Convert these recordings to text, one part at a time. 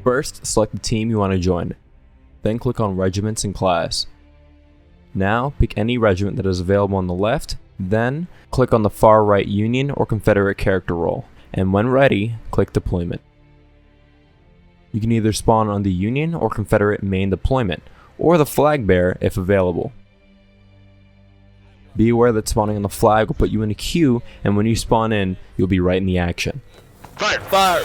First, select the team you want to join. Then click on Regiments and Class. Now, pick any regiment that is available on the left, then click on the far right Union or Confederate character role, and when ready, click Deployment. You can either spawn on the Union or Confederate main deployment, or the flag bearer if available. Be aware that spawning on the flag will put you in a queue, and when you spawn in, you'll be right in the action. Fire! Fire!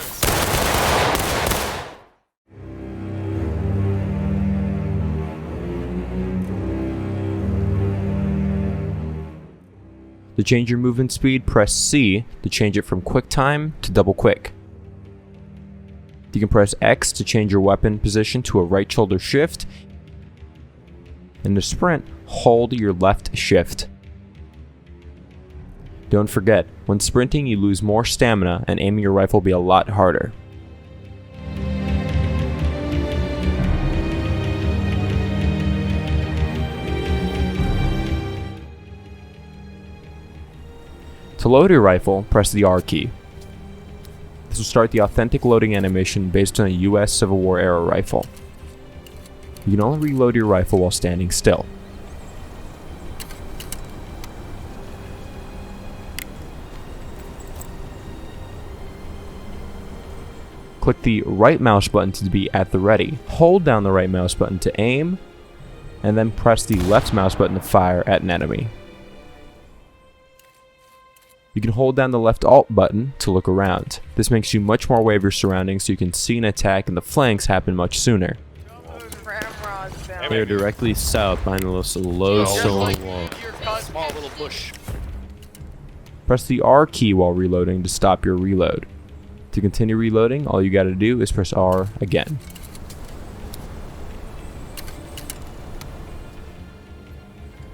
To change your movement speed, press C to change it from quick time to double quick. You can press X to change your weapon position to a right shoulder shift, and to sprint, hold your left shift. Don't forget, when sprinting you lose more stamina and aiming your rifle will be a lot harder. To load your rifle, press the R key. This will start the authentic loading animation based on a US Civil War era rifle. You can only reload your rifle while standing still. Click the right mouse button to be at the ready. Hold down the right mouse button to aim, and then press the left mouse button to fire at an enemy. You can hold down the left Alt button to look around. This makes you much more aware of your surroundings so you can see an attack and the flanks happen much sooner. They are directly south behind the low stone wall. Small little bush. Press the R key while reloading to stop your reload. To continue reloading, all you gotta do is press R again.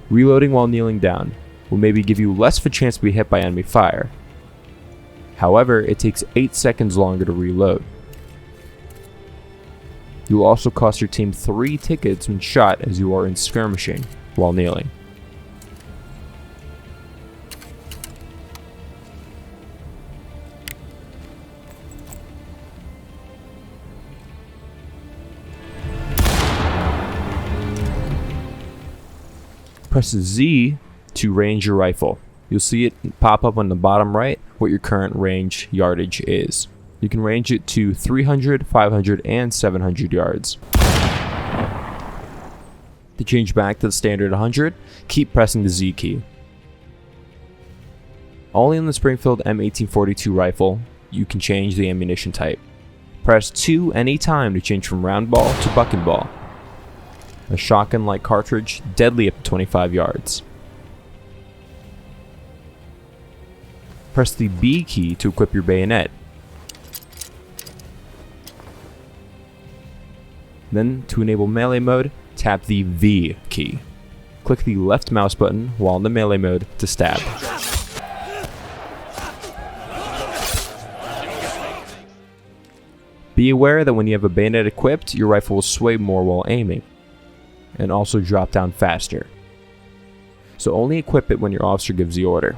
Reloading while kneeling down will maybe give you less of a chance to be hit by enemy fire. However, it takes 8 seconds longer to reload. You will also cost your team 3 tickets when shot as you are in skirmishing while kneeling. Press Z to range your rifle. You'll see it pop up on the bottom right what your current range yardage is. You can range it to 300, 500, and 700 yards. To change back to the standard 100, keep pressing the Z key. Only on the Springfield M1842 rifle, you can change the ammunition type. Press 2 any time to change from round ball to bucking ball. A shotgun-like cartridge, deadly up to 25 yards. Press the B key to equip your bayonet. Then, to enable melee mode, tap the V key. Click the left mouse button while in the melee mode to stab. Be aware that when you have a bayonet equipped, your rifle will sway more while aiming, and also drop down faster. So only equip it when your officer gives the order.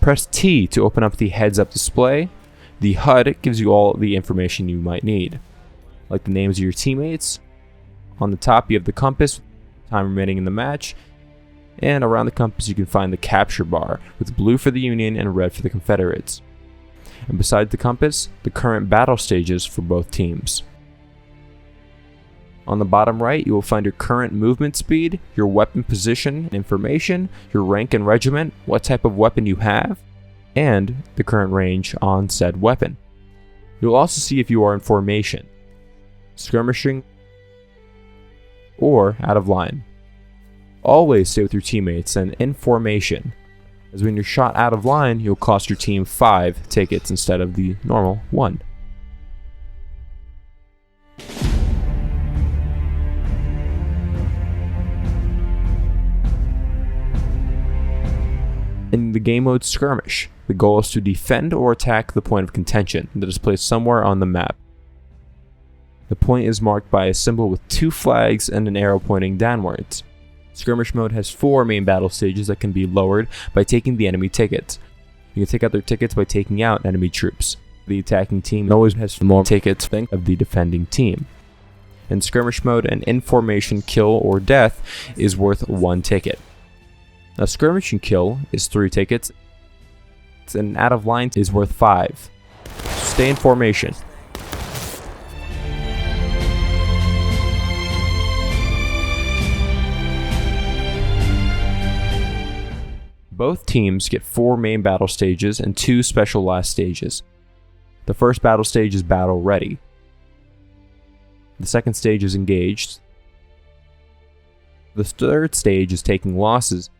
Press T to open up the heads-up display. The HUD gives you all the information you might need, like the names of your teammates. On the top you have the compass, time remaining in the match, and around the compass you can find the capture bar, with blue for the Union and red for the Confederates. And beside the compass, the current battle stages for both teams. On the bottom right, you will find your current movement speed, your weapon position information, your rank and regiment, what type of weapon you have, and the current range on said weapon. You'll also see if you are in formation, skirmishing, or out of line. Always stay with your teammates and in formation, as when you're shot out of line, you'll cost your team 5 tickets instead of the normal 1. In the game mode Skirmish, the goal is to defend or attack the point of contention that is placed somewhere on the map. The point is marked by a symbol with 2 flags and an arrow pointing downwards. Skirmish mode has 4 main battle stages that can be lowered by taking the enemy tickets. You can take out their tickets by taking out enemy troops. The attacking team always has more tickets than of the defending team. In Skirmish mode, an in-formation kill or death is worth 1 ticket. A skirmishing kill is 3 tickets, and out of line is worth 5. Stay in formation. Both teams get 4 main battle stages and 2 special last stages. The first battle stage is battle ready. The second stage is engaged. The third stage is taking losses.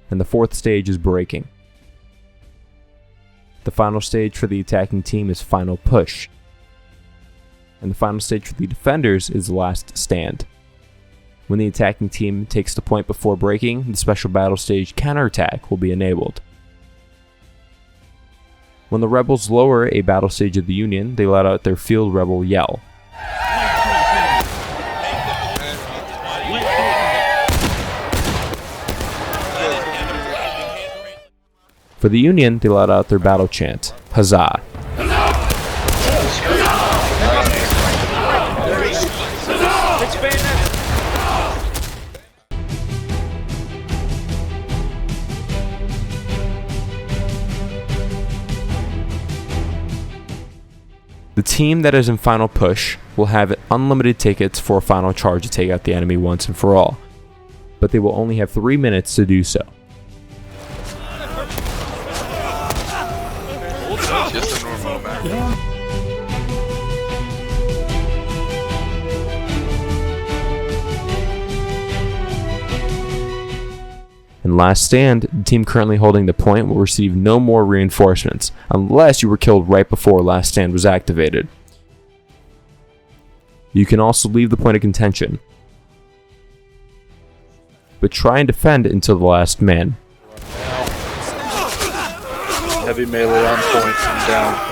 And the fourth stage is breaking. The final stage for the attacking team is final push. And the final stage for the defenders is last stand. When the attacking team takes the point before breaking, the special battle stage counterattack will be enabled. When the rebels lower a battle stage of the Union, they let out their field rebel yell. For the Union, they let out their battle chant, Huzzah! The team that is in final push will have unlimited tickets for a final charge to take out the enemy once and for all, but they will only have 3 minutes to do so. Just a normal amount. In last stand, the team currently holding the point will receive no more reinforcements, unless you were killed right before last stand was activated. You can also leave the point of contention, but try and defend until the last man. Heavy melee on point and down.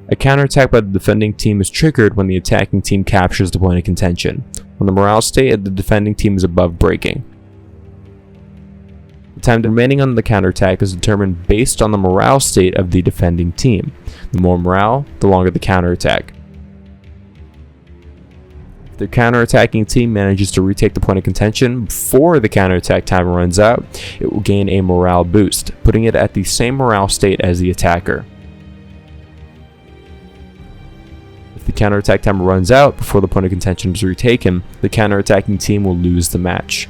A counterattack by the defending team is triggered when the attacking team captures the point of contention, when the morale state of the defending team is above breaking. The time remaining on the counterattack is determined based on the morale state of the defending team. The more morale, the longer the counterattack. If the counterattacking team manages to retake the point of contention before the counterattack timer runs out, it will gain a morale boost, putting it at the same morale state as the attacker. If the counterattack timer runs out before the point of contention is retaken, the counterattacking team will lose the match.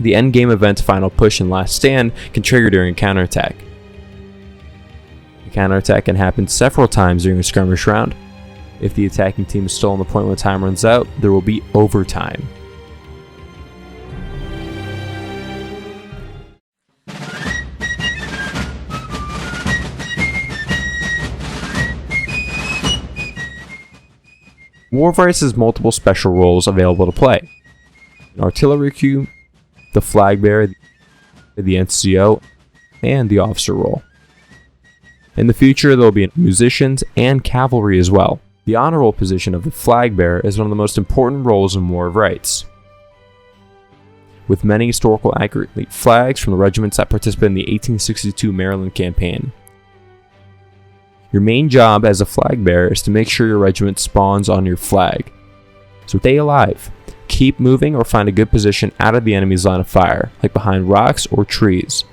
The endgame event final push and last stand can trigger during a counterattack. The counterattack can happen several times during a skirmish round. If the attacking team is still on the point when the time runs out, there will be overtime. Warvice has multiple special roles available to play. An artillery queue, the flag bearer, the NCO, and the officer role. In the future, there will be musicians and cavalry as well. The honor roll position of the flag bearer is one of the most important roles in War of Rights. With many historical accurate flags from the regiments that participated in the 1862 Maryland campaign. Your main job as a flag bearer is to make sure your regiment spawns on your flag. So stay alive. Keep moving or find a good position out of the enemy's line of fire, like behind rocks or trees.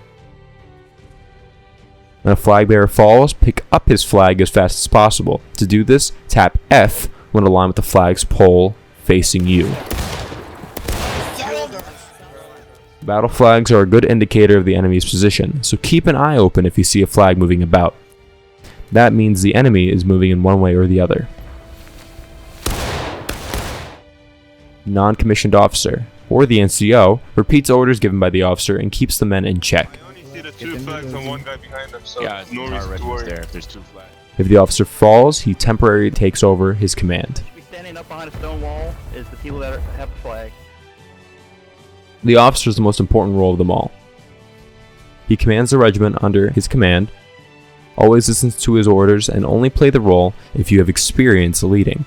When a flag bearer falls, pick up his flag as fast as possible. To do this, tap F when aligned with the flag's pole facing you. Battle flags are a good indicator of the enemy's position, so keep an eye open if you see a flag moving about. That means the enemy is moving in one way or the other. Non-commissioned officer, or the NCO, repeats orders given by the officer and keeps the men in check. If the officer falls, he temporarily takes over his command. Standing up behind a stone wall is the people that have the flag. The officer is the most important role of them all. He commands the regiment under his command, always listens to his orders, and only play the role if you have experience leading.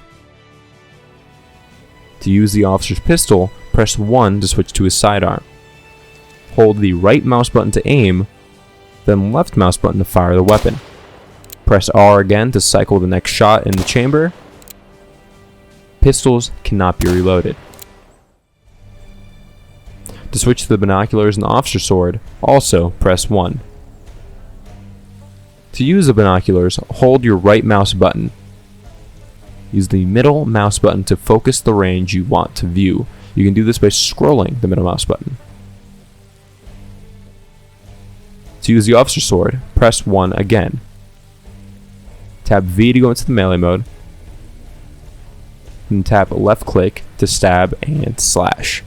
To use the officer's pistol, press 1 to switch to his sidearm. Hold the right mouse button to aim, then left mouse button to fire the weapon. Press R again to cycle the next shot in the chamber. Pistols cannot be reloaded. To switch to the binoculars and the officer sword, also press 1. To use the binoculars, hold your right mouse button. Use the middle mouse button to focus the range you want to view. You can do this by scrolling the middle mouse button. To use the officer sword, press 1 again. Tap V to go into the melee mode, and tap left click to stab and slash.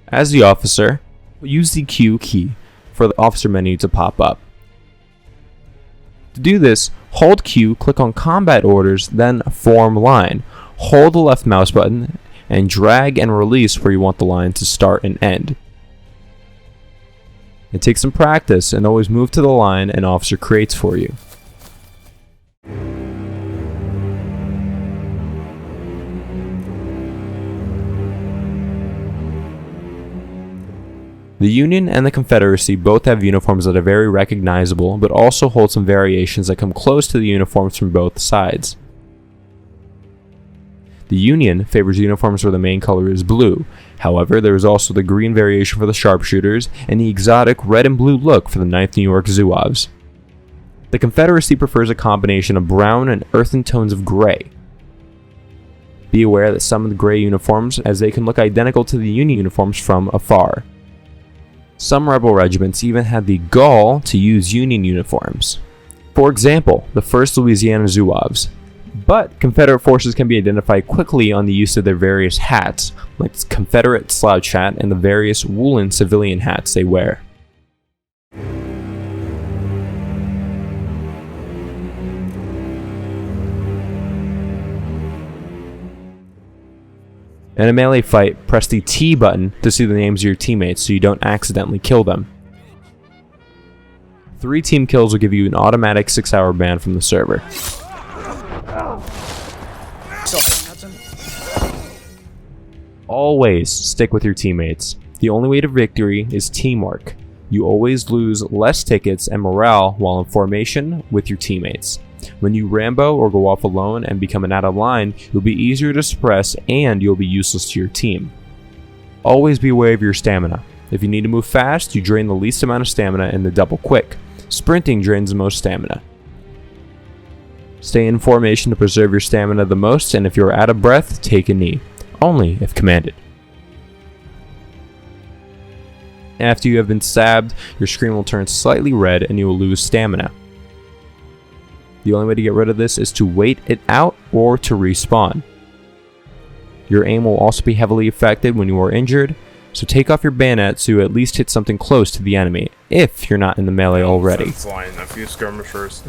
As the officer, use the Q key for the officer menu to pop up. To do this, hold Q, click on combat orders, then form line. Hold the left mouse button and drag and release where you want the line to start and end. It takes some practice, and always move to the line an officer creates for you. The Union and the Confederacy both have uniforms that are very recognizable, but also hold some variations that come close to the uniforms from both sides. The Union favors uniforms where the main color is blue. However, there is also the green variation for the sharpshooters, and the exotic red and blue look for the 9th New York Zouaves. The Confederacy prefers a combination of brown and earthen tones of gray. Be aware that some of the gray uniforms, as they can look identical to the Union uniforms from afar. Some rebel regiments even had the gall to use Union uniforms. For example, the 1st Louisiana Zouaves. But Confederate forces can be identified quickly on the use of their various hats, like the Confederate slouch hat and the various woolen civilian hats they wear. In a melee fight, press the T button to see the names of your teammates so you don't accidentally kill them. 3 team kills will give you an automatic 6-hour ban from the server. Always stick with your teammates. The only way to victory is teamwork. You always lose less tickets and morale while in formation with your teammates. When you Rambo or go off alone and become an out of line, you'll be easier to suppress and you'll be useless to your team. Always be aware of your stamina. If you need to move fast, you drain the least amount of stamina in the double quick. Sprinting drains the most stamina. Stay in formation to preserve your stamina the most, and if you're out of breath, take a knee. Only if commanded. After you have been stabbed, your screen will turn slightly red and you will lose stamina. The only way to get rid of this is to wait it out or to respawn. Your aim will also be heavily affected when you are injured, so take off your bayonet so you at least hit something close to the enemy, if you're not in the melee already. Flying a few skirmishers.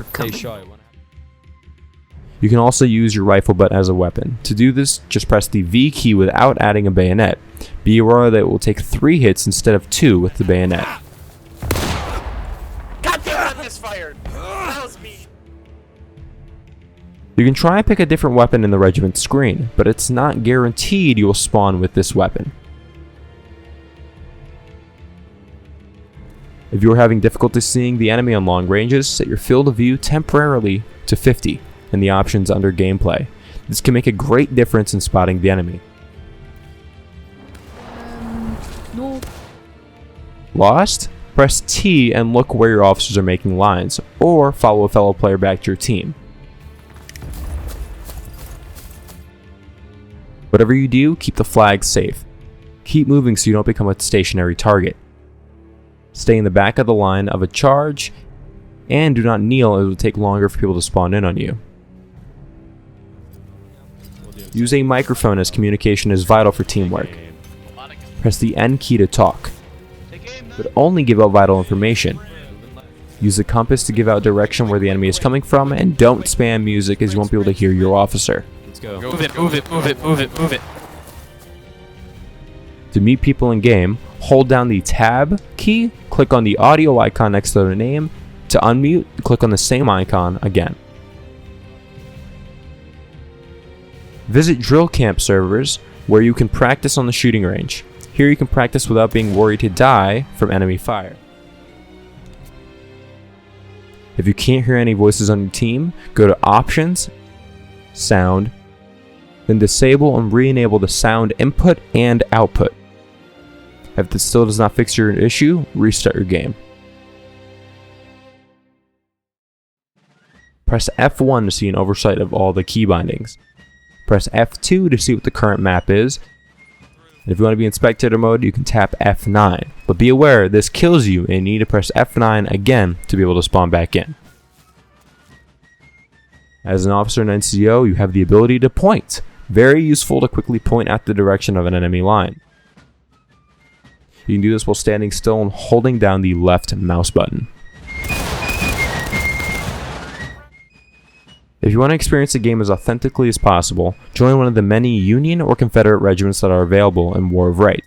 You can also use your rifle butt as a weapon. To do this, just press the V key without adding a bayonet. Be aware that it will take 3 hits instead of 2 with the bayonet. God damn it, I misfired! That was me! You can try and pick a different weapon in the regiment's screen, but it's not guaranteed you will spawn with this weapon. If you are having difficulty seeing the enemy on long ranges, set your field of view temporarily to 50 in the options under gameplay. This can make a great difference in spotting the enemy. No. Lost? Press T and look where your officers are making lines, or follow a fellow player back to your team. Whatever you do, keep the flag safe. Keep moving so you don't become a stationary target. Stay in the back of the line of a charge, and do not kneel as it will take longer for people to spawn in on you. Use a microphone as communication is vital for teamwork. Press the N key to talk, but only give out vital information. Use the compass to give out direction where the enemy is coming from, and don't spam music as you won't be able to hear your officer. Let's go. Move it, move it, move it, move it, move it. To meet people in game, hold down the tab key, click on the audio icon next to their name. To unmute, click on the same icon again. Visit drill camp servers where you can practice on the shooting range. Here you can practice without being worried to die from enemy fire. If you can't hear any voices on your team, go to Options, Sound, then disable and re-enable the sound input and output. If this still does not fix your issue, restart your game. Press F1 to see an oversight of all the key bindings. Press F2 to see what the current map is. And if you want to be in spectator mode, you can tap F9. But be aware, this kills you and you need to press F9 again to be able to spawn back in. As an officer in NCO, you have the ability to point. Very useful to quickly point at the direction of an enemy line. You can do this while standing still and holding down the left mouse button. If you want to experience the game as authentically as possible, join one of the many Union or Confederate regiments that are available in War of Right.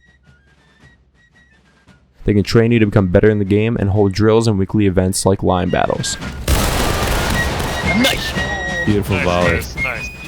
They can train you to become better in the game and hold drills and weekly events like line battles. Nice! Beautiful volley. Nice.